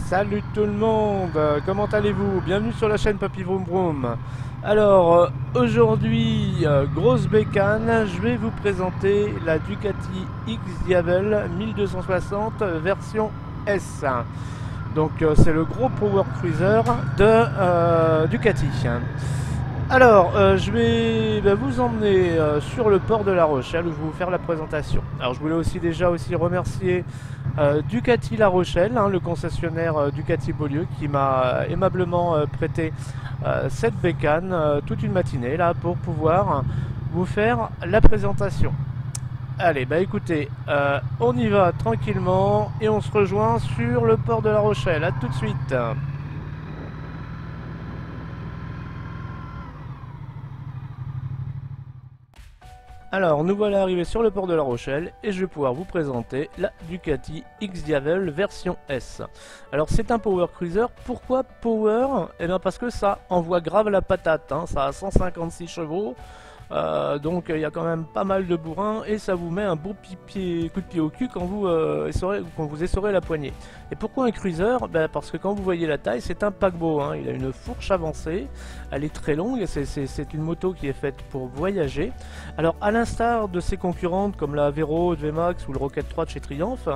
Salut tout le monde, comment allez-vous? Bienvenue sur la chaîne Papy Vroom Vroom. Alors aujourd'hui, grosse bécane, je vais vous présenter la Ducati X-Diavel 1260 version S. Donc c'est le gros power cruiser de Ducati. Alors, je vais vous emmener sur le port de La Rochelle où je vais vous faire la présentation. Alors, je voulais aussi déjà remercier Ducati La Rochelle, hein, le concessionnaire Ducati Beaulieu, qui m'a aimablement prêté cette bécane toute une matinée là pour pouvoir vous faire la présentation. Allez, bah écoutez, on y va tranquillement et on se rejoint sur le port de La Rochelle. À tout de suite. Alors, nous voilà arrivés sur le port de La Rochelle et je vais pouvoir vous présenter la Ducati X-Diavel version S. Alors, c'est un power cruiser. Pourquoi power? Eh bien, parce que ça envoie grave la patate, hein. Ça a 156 chevaux. Donc il y a quand même pas mal de bourrin et ça vous met un beau coup de pied au cul quand vous essorez la poignée. Et pourquoi un cruiser? Parce que quand vous voyez la taille, c'est un paquebot, hein. Il a une fourche avancée, elle est très longue, c'est une moto qui est faite pour voyager. Alors à l'instar de ses concurrentes comme la Vero de VMAX ou le Rocket 3 de chez Triumph,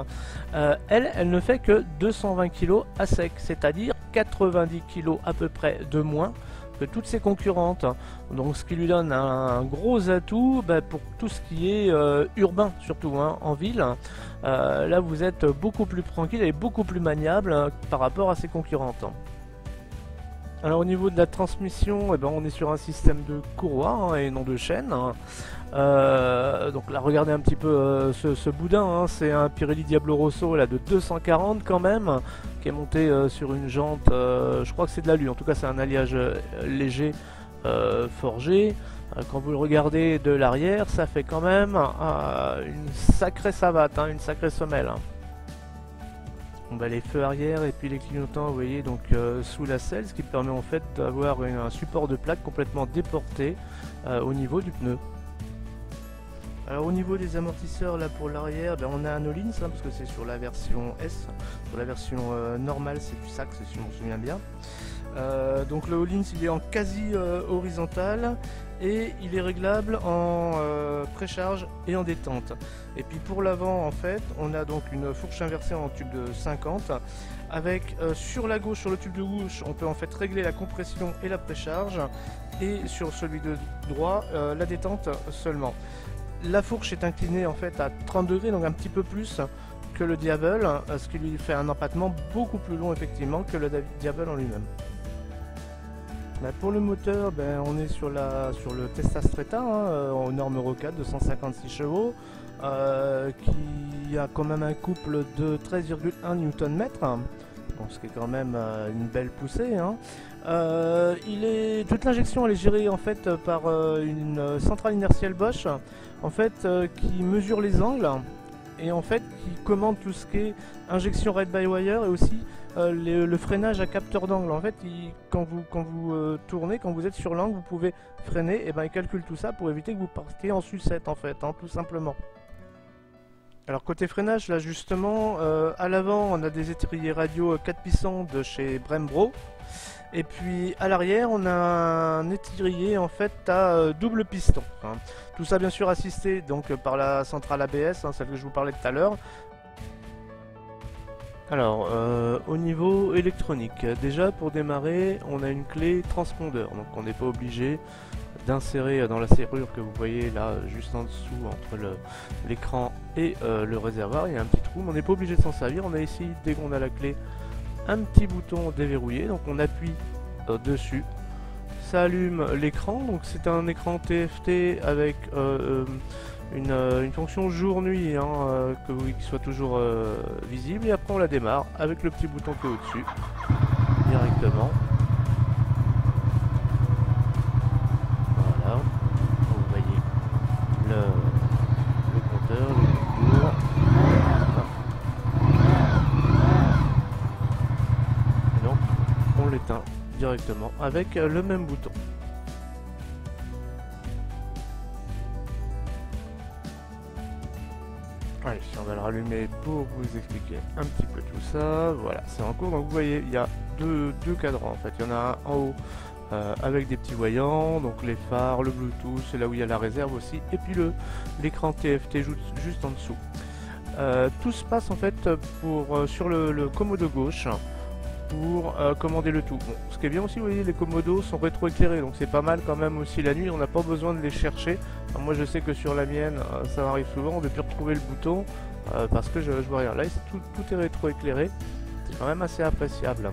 elle ne fait que 220 kg à sec, c'est-à-dire 90 kg à peu près de moins que toutes ses concurrentes, donc ce qui lui donne un gros atout pour tout ce qui est urbain, surtout hein, en ville. Là vous êtes beaucoup plus tranquille et beaucoup plus maniable par rapport à ses concurrentes. Alors au niveau de la transmission, on est sur un système de courroie hein, et non de chaîne. Donc là regardez un petit peu ce boudin, hein, c'est un Pirelli Diablo Rosso là, de 240 quand même, qui est monté sur une jante, je crois que c'est de l'alu, en tout cas c'est un alliage léger forgé. Quand vous le regardez de l'arrière, ça fait quand même une sacrée savate, hein, une sacrée semelle. Hein. Les feux arrière et puis les clignotants, vous voyez, donc sous la selle, ce qui permet en fait d'avoir un support de plaque complètement déporté au niveau du pneu. Alors au niveau des amortisseurs là pour l'arrière, on a un Öhlins hein, parce que c'est sur la version S. Sur la version normale c'est du Sachs si je me souviens bien. Donc le Öhlins il est en quasi horizontal et il est réglable en précharge et en détente. Et puis pour l'avant en fait on a donc une fourche inversée en tube de 50 avec sur la gauche, sur le tube de gauche on peut en fait régler la compression et la précharge et sur celui de droit la détente seulement. La fourche est inclinée en fait à 30 degrés, donc un petit peu plus que le Diavel, ce qui lui fait un empattement beaucoup plus long effectivement que le Diavel en lui-même. Pour le moteur, on est sur le Testa Stretta, hein, aux normes Euro 4 de 156 chevaux, qui a quand même un couple de 13,1 Nm, bon, ce qui est quand même une belle poussée. Hein. Toute l'injection elle est gérée en fait par une centrale inertielle Bosch, en fait qui mesure les angles et en fait qui commande tout ce qui est injection ride-by-wire et aussi le freinage à capteur d'angle. En fait, quand vous tournez, quand vous êtes sur l'angle, vous pouvez freiner et il calcule tout ça pour éviter que vous partiez en sucette en fait, hein, tout simplement. Alors côté freinage, là justement, à l'avant on a des étriers radio 4 pistons de chez Brembo. Et puis à l'arrière on a un étrier en fait à double piston. Hein. Tout ça bien sûr assisté donc par la centrale ABS, hein, celle que je vous parlais tout à l'heure. Alors au niveau électronique, déjà pour démarrer on a une clé transpondeur, donc on n'est pas obligé d'insérer dans la serrure que vous voyez là juste en dessous entre l'écran et le réservoir, il y a un petit trou, mais on n'est pas obligé de s'en servir. On a ici, dès qu'on a la clé, un petit bouton déverrouillé, donc on appuie dessus, ça allume l'écran, donc c'est un écran TFT avec une fonction jour-nuit, hein, qui soit toujours visible, et après on la démarre avec le petit bouton qui est au-dessus, directement. Voilà, vous voyez le compteur, le contour. Et donc on l'éteint directement directement avec le même bouton. Allez, on va le rallumer pour vous expliquer un petit peu tout ça. Voilà, c'est en cours. Donc vous voyez, il y a deux cadrans en fait. Il y en a un en haut avec des petits voyants, donc les phares, le Bluetooth, c'est là où il y a la réserve aussi, et puis l'écran TFT juste en dessous. Tout se passe en fait sur le commodo gauche pour commander le tout. Bon, ce qui est bien aussi, vous voyez, les commodos sont rétroéclairés, donc c'est pas mal quand même aussi la nuit, on n'a pas besoin de les chercher. Alors moi je sais que sur la mienne, ça m'arrive souvent de ne plus retrouver le bouton parce que je vois rien. Là tout est rétroéclairé, c'est quand même assez appréciable.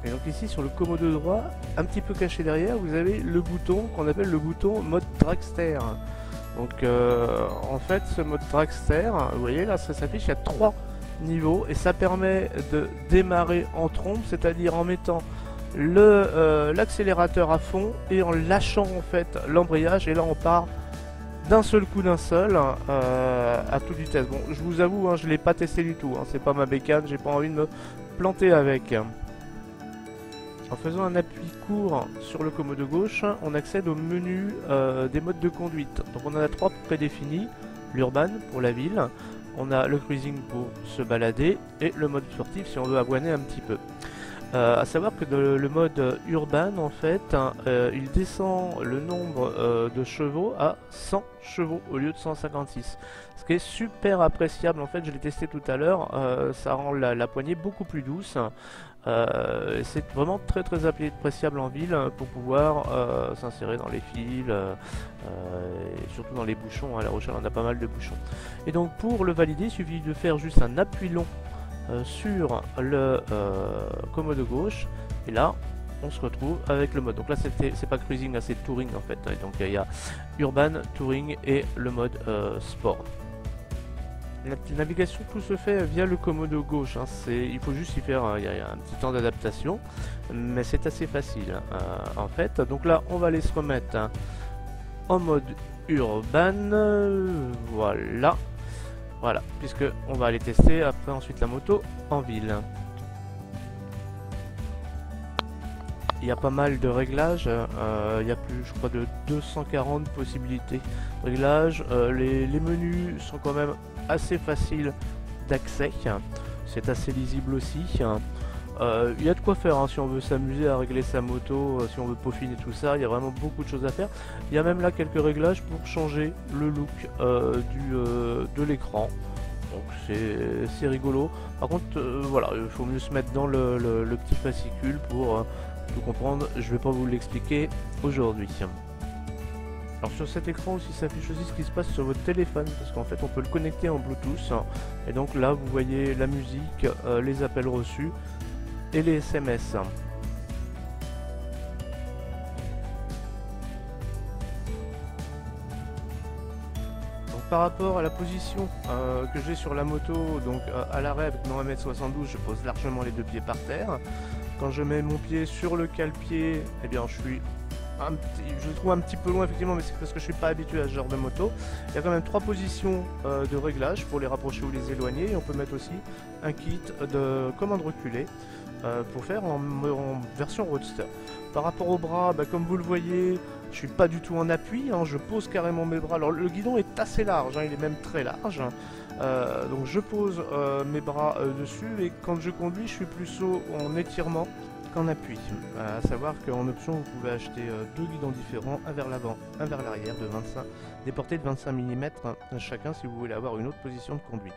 Et donc ici sur le commodo droit, un petit peu caché derrière, vous avez le bouton qu'on appelle le bouton mode dragster. Donc en fait ce mode dragster, vous voyez là ça s'affiche, il y a 3 niveaux et ça permet de démarrer en trombe, c'est-à-dire en mettant l'accélérateur à fond et en lâchant en fait l'embrayage, et là on part d'un seul coup à toute vitesse. Bon, je vous avoue, hein, je l'ai pas testé du tout, hein, c'est pas ma bécane, j'ai pas envie de me planter avec. En faisant un appui court sur le commodo gauche, on accède au menu des modes de conduite. Donc on en a 3 prédéfinis, l'urban pour la ville, on a le cruising pour se balader et le mode sportif si on veut avoiner un petit peu. À savoir que le mode urban en fait, il descend le nombre de chevaux à 100 chevaux au lieu de 156. Ce qui est super appréciable en fait, je l'ai testé tout à l'heure, ça rend la poignée beaucoup plus douce. C'est vraiment très appréciable en ville pour pouvoir s'insérer dans les fils et surtout dans les bouchons. À La Rochelle on a pas mal de bouchons. Et donc pour le valider, il suffit de faire juste un appui long sur le commodo gauche, et là on se retrouve avec le mode. Donc là c'est pas cruising, là c'est touring en fait. Et donc il y a urban, touring et le mode sport. La navigation, tout se fait via le commodo gauche, hein. Il faut juste y faire il y a un petit temps d'adaptation, mais c'est assez facile en fait. Donc là on va aller se remettre en mode urban, voilà, puisque on va aller tester après ensuite la moto en ville. Il y a pas mal de réglages, il y a plus je crois de 240 possibilités de réglages. Les menus sont quand même assez faciles d'accès, c'est assez lisible aussi. Il y a de quoi faire hein, si on veut s'amuser à régler sa moto, si on veut peaufiner tout ça, il y a vraiment beaucoup de choses à faire. Il y a même là quelques réglages pour changer le look de l'écran. Donc c'est rigolo. Par contre, voilà, il faut mieux se mettre dans le petit fascicule pour tout comprendre. Je vais pas vous l'expliquer aujourd'hui. Alors sur cet écran aussi s'affiche aussi ce qui se passe sur votre téléphone, parce qu'en fait on peut le connecter en Bluetooth. Et donc là vous voyez la musique, les appels reçus et les SMS. Par rapport à la position que j'ai sur la moto, donc à l'arrêt avec mon 1m72, je pose largement les 2 pieds par terre. Quand je mets mon pied sur le cale-pied, eh bien je le trouve un petit peu loin effectivement, mais c'est parce que je suis pas habitué à ce genre de moto. Il y a quand même 3 positions de réglage pour les rapprocher ou les éloigner. Et on peut mettre aussi un kit de commande reculée pour faire en version roadster. Par rapport aux bras, comme vous le voyez, je suis pas du tout en appui, hein, je pose carrément mes bras. Alors le guidon est assez large, hein, il est même très large. Donc je pose mes bras dessus, et quand je conduis, je suis plus en étirement qu'en appui. À savoir qu'en option, vous pouvez acheter 2 guidons différents, un vers l'avant, un vers l'arrière, des portées de 25 mm chacun si vous voulez avoir une autre position de conduite.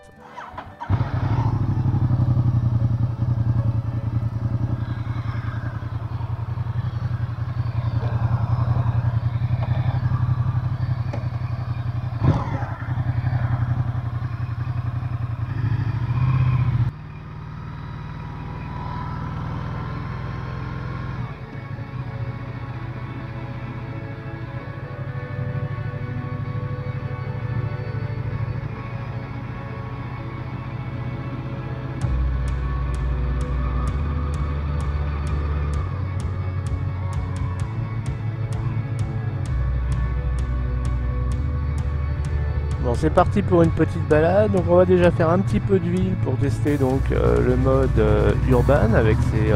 Bon, c'est parti pour une petite balade. Donc on va déjà faire un petit peu d'huile pour tester donc le mode urban avec ses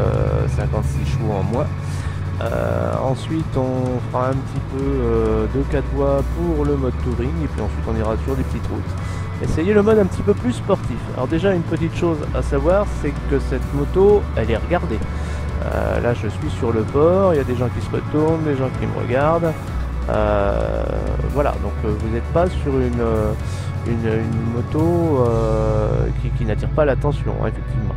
56 chevaux en moins. Ensuite on fera un petit peu de 4 voies pour le mode touring et puis ensuite on ira sur des petites routes. Essayez le mode un petit peu plus sportif. Alors déjà une petite chose à savoir, c'est que cette moto elle est regardée. Là je suis sur le bord, il y a des gens qui se retournent, des gens qui me regardent. Voilà, donc vous n'êtes pas sur une moto qui n'attire pas l'attention, hein, effectivement.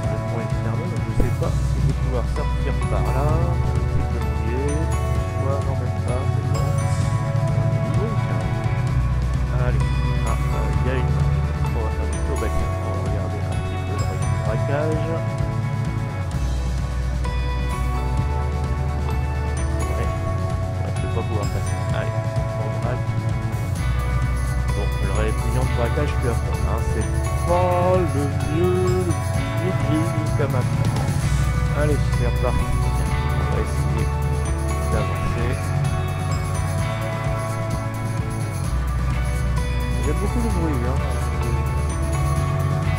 Le pont est fermé, donc je ne sais pas si je vais pouvoir sortir par là. Un petit peu mouillé, soit non même pas, c'est bon. Allez, il y a une marche. On va faire du tour bâtiment. On va regarder un petit peu le rayon de braquage. Ouais, je vais pas pouvoir passer. Allez, on braque. Bon, le rayon de braquage, je peux apprendre. Hein. C'est pas le mieux que j'ai eu jusqu'à maintenant. Allez, c'est reparti. On va essayer d'avancer. J'aime beaucoup le bruit, hein.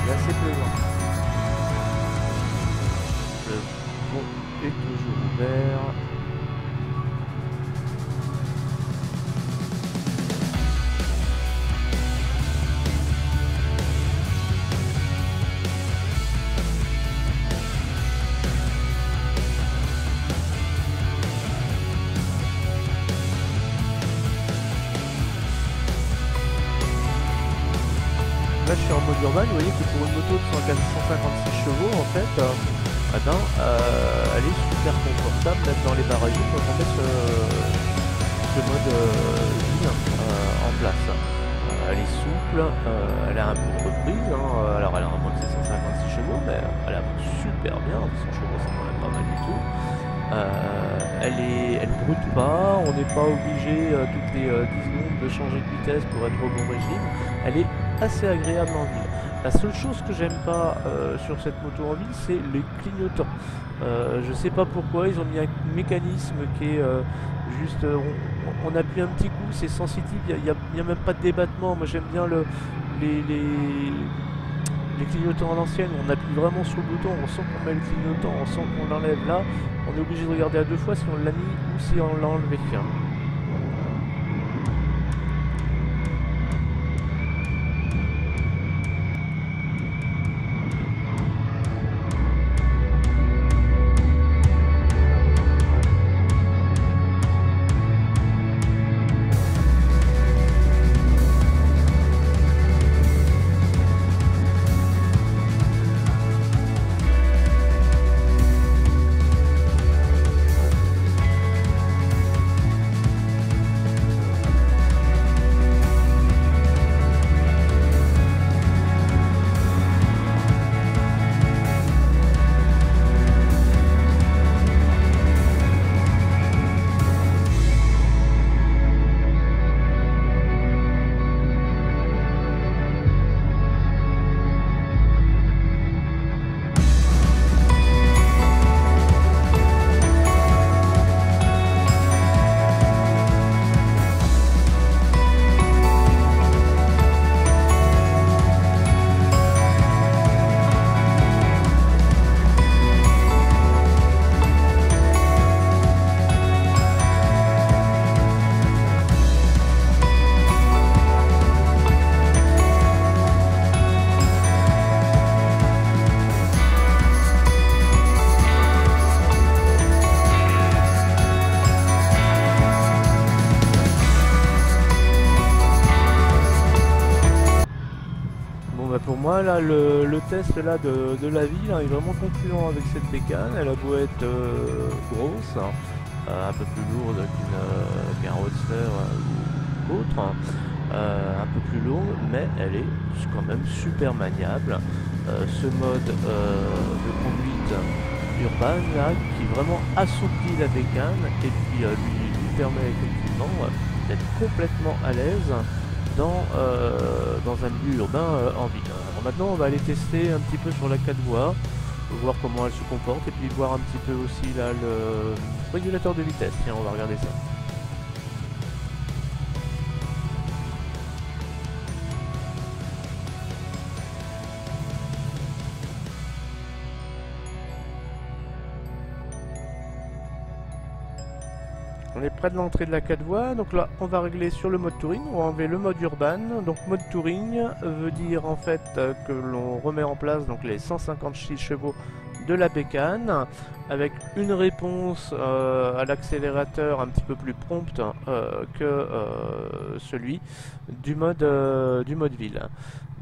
C'est assez plaisant. Le pont est toujours ouvert. Là je suis en mode urbain, vous voyez que pour une moto de 156 chevaux en fait, elle est super confortable même dans les barrages quand on met ce mode ville en place. Elle est souple, elle a un peu de reprise, hein, alors elle a un moins de 756 chevaux mais elle avance super bien, 100 chevaux c'est quand même pas mal du tout. Elle brûle pas, on n'est pas obligé toutes les 10 secondes de changer de vitesse pour être au bon régime. Elle est assez agréable en ville. La seule chose que j'aime pas sur cette moto en ville, c'est les clignotants. Je sais pas pourquoi, ils ont mis un mécanisme qui est juste... on appuie un petit coup, c'est sensitif, il n'y a même pas de débattement. Moi j'aime bien les clignotants à l'ancienne, on appuie vraiment sur le bouton, on sent qu'on met le clignotant, on sent qu'on l'enlève là. On est obligé de regarder à deux fois si on l'a mis ou si on l'a enlevé. Pour moi là le test là de la ville est vraiment concluant avec cette bécane. Elle a beau être grosse, un peu plus lourde qu'un Roadster ou autre, un peu plus lourde, mais elle est quand même super maniable. Ce mode de conduite urbaine là qui vraiment assouplit la bécane et puis lui permet effectivement d'être complètement à l'aise dans un milieu urbain en ville. Alors maintenant on va aller tester un petit peu sur la 4 voies, voir comment elle se comporte et puis voir un petit peu aussi là le régulateur de vitesse. Tiens, on va regarder ça. On est près de l'entrée de la 4 voies, donc là on va régler sur le mode touring, on va enlever le mode urban. Donc mode touring veut dire en fait que l'on remet en place donc les 156 chevaux de la bécane avec une réponse à l'accélérateur un petit peu plus prompte que celui du mode ville.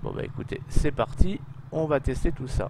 Bon bah écoutez, c'est parti, on va tester tout ça.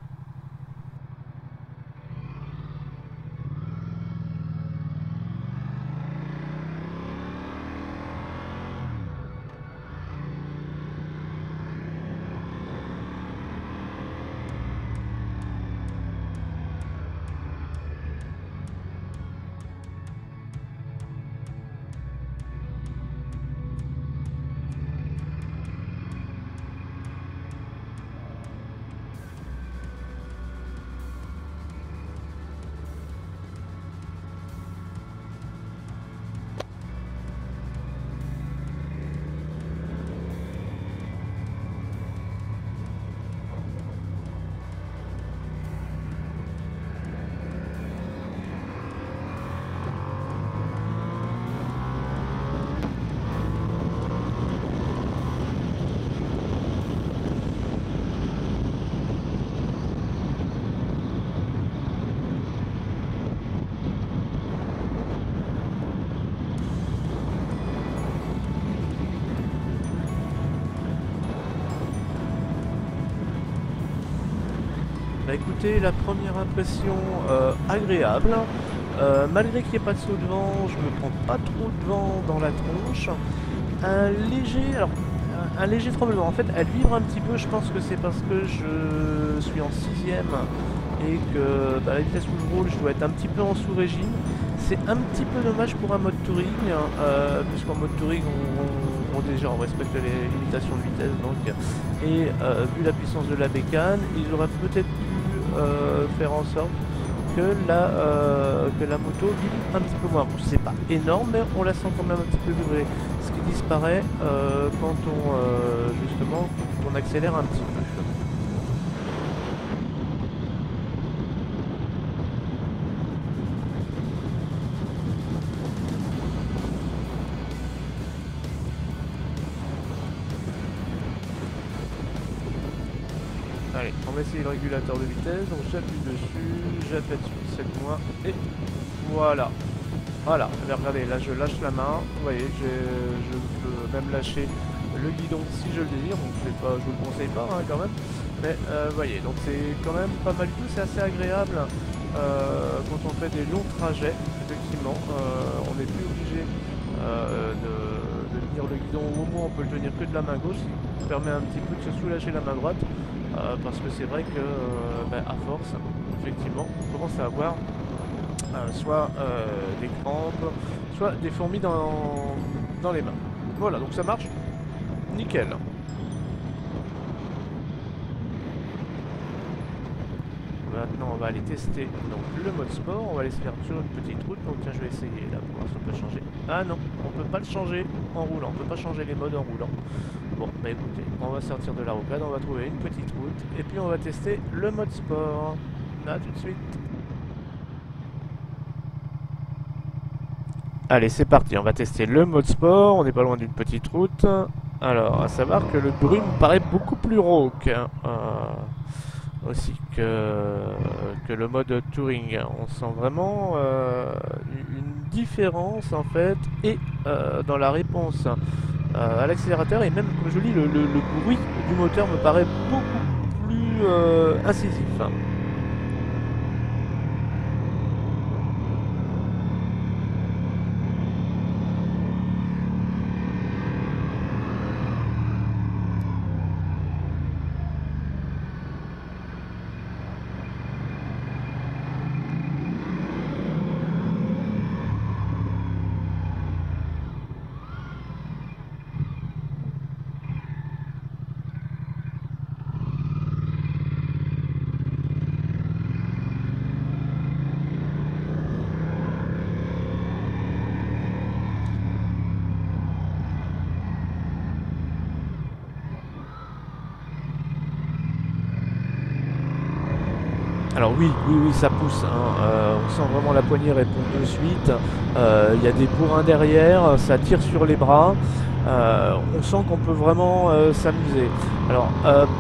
Bah écoutez, la première impression agréable, malgré qu'il n'y ait pas de saut de vent, je me prends pas trop de vent dans la tronche. Un léger tremblement, en fait elle vibre un petit peu, je pense que c'est parce que je suis en 6ème et que à la vitesse où je roule je dois être un petit peu en sous-régime. C'est un petit peu dommage pour un mode touring, puisqu'en mode touring déjà on respecte les limitations de vitesse donc, et vu la puissance de la bécane, ils auraient peut-être pu faire en sorte que la moto vibre un petit peu moins. C'est pas énorme mais on la sent quand même un petit peu vibrer, ce qui disparaît quand on accélère un petit peu. Allez, on va essayer le régulateur de vitesse, donc j'appuie dessus, j'appuie sur 7 mois, et voilà. Voilà, regardez, là je lâche la main, vous voyez, je peux même lâcher le guidon si je le désire, donc je vous le conseille pas hein, quand même. Mais vous voyez, donc c'est quand même pas mal du tout, c'est assez agréable quand on fait des longs trajets, effectivement, on n'est plus obligé de tenir le guidon, au moins on peut le tenir que de la main gauche, ce qui permet un petit peu de se soulager la main droite. Parce que c'est vrai que à force, effectivement, on commence à avoir soit des crampes, soit des fourmis dans les mains. Voilà, donc ça marche nickel. Maintenant, on va aller tester donc, le mode sport. On va aller se faire sur une petite route. Donc, tiens, je vais essayer là pour voir si on peut changer. Ah non, on peut pas le changer en roulant. On peut pas changer les modes en roulant. Bon, bah écoutez, on va sortir de la rocade, on va trouver une petite route et puis on va tester le mode sport. Là, tout de suite. Allez, c'est parti, on va tester le mode sport. On n'est pas loin d'une petite route. Alors, à savoir que le bruit me paraît beaucoup plus rauque. Hein, aussi que le mode touring. On sent vraiment une différence en fait et dans la réponse à l'accélérateur et même comme je dis le bruit du moteur me paraît beaucoup plus incisif. Alors oui, oui, oui, ça pousse, hein. On sent vraiment la poignée répondre de suite. Il y a des bourrins derrière, ça tire sur les bras. On sent qu'on peut vraiment s'amuser. Alors,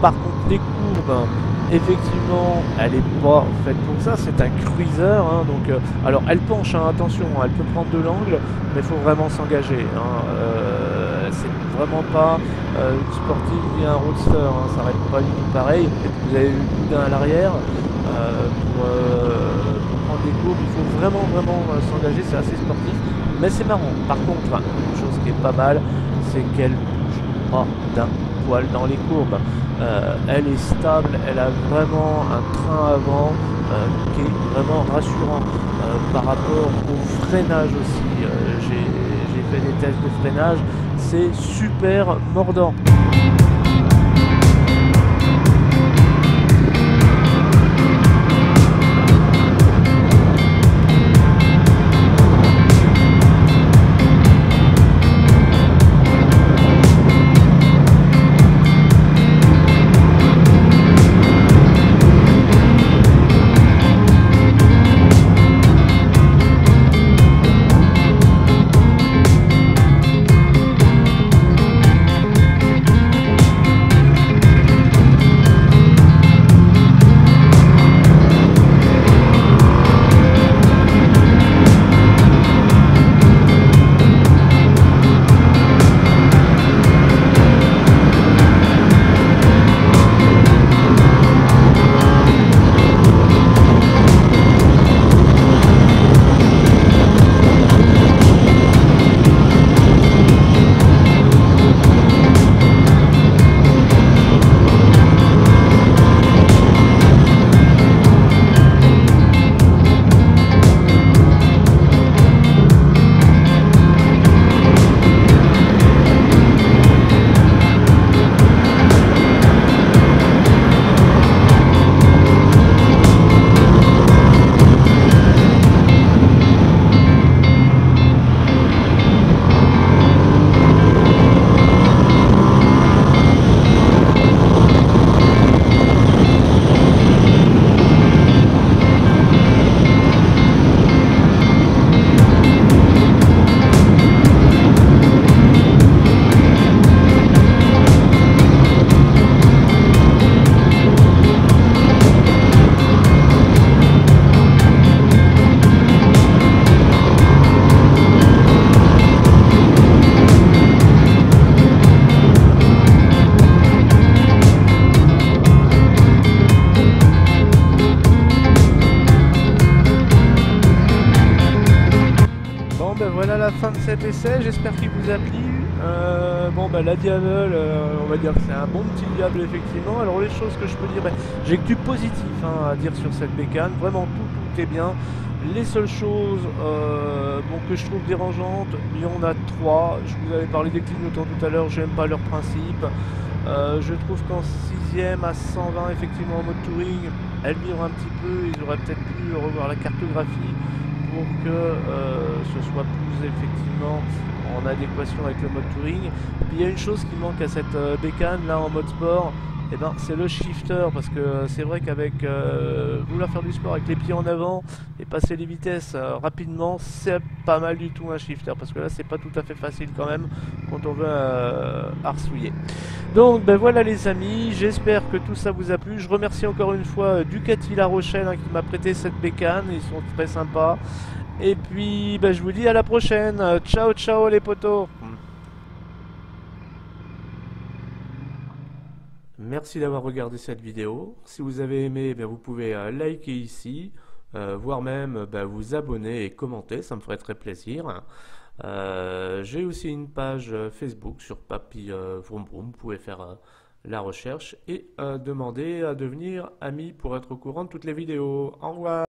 par contre, les courbes, effectivement, elle est pas faite pour ça. C'est un cruiser, hein, donc, alors, elle penche, hein, attention, hein, elle peut prendre de l'angle, mais il faut vraiment s'engager, hein. C'est vraiment pas une sportive ni un roadster, hein, ça reste pas du tout pareil. Et puis, vous avez le boudin à l'arrière. Pour prendre des courbes, il faut vraiment s'engager, c'est assez sportif, mais c'est marrant. Par contre, une chose qui est pas mal, c'est qu'elle bouge pas d'un poil dans les courbes. Elle est stable, elle a vraiment un train avant qui est vraiment rassurant par rapport au freinage aussi. J'ai fait des tests de freinage, c'est super mordant. Voilà la fin de cet essai, j'espère qu'il vous a plu. Bon bah la Diavel, on va dire que c'est un bon petit diable effectivement. Alors les choses que je peux dire, j'ai que du positif à dire sur cette bécane, vraiment tout est bien. Les seules choses bon, que je trouve dérangeantes, il y en a trois. Je vous avais parlé des clignotants tout à l'heure, j'aime pas leur principe. Je trouve qu'en 6ème à 120 effectivement en mode touring, elle vire un petit peu, ils auraient peut-être pu revoir la cartographie pour que ce soit plus effectivement en adéquation avec le mode touring. Puis il y a une chose qui manque à cette bécane là en mode sport, et ben c'est le shifter, parce que c'est vrai qu'avec vouloir faire du sport avec les pieds en avant et passer les vitesses rapidement, c'est pas mal du tout un shifter, parce que là c'est pas tout à fait facile quand même quand on veut arsouiller. Donc ben voilà les amis, j'espère que tout ça vous a plu. Je remercie encore une fois Ducati La Rochelle qui m'a prêté cette bécane, ils sont très sympas. Et puis ben, je vous dis à la prochaine, ciao ciao les potos. Merci d'avoir regardé cette vidéo. Si vous avez aimé, vous pouvez liker ici, voire même vous abonner et commenter, ça me ferait très plaisir. J'ai aussi une page Facebook sur Papy Vroom Vroom, vous pouvez faire la recherche et demander à devenir ami pour être au courant de toutes les vidéos. Au revoir.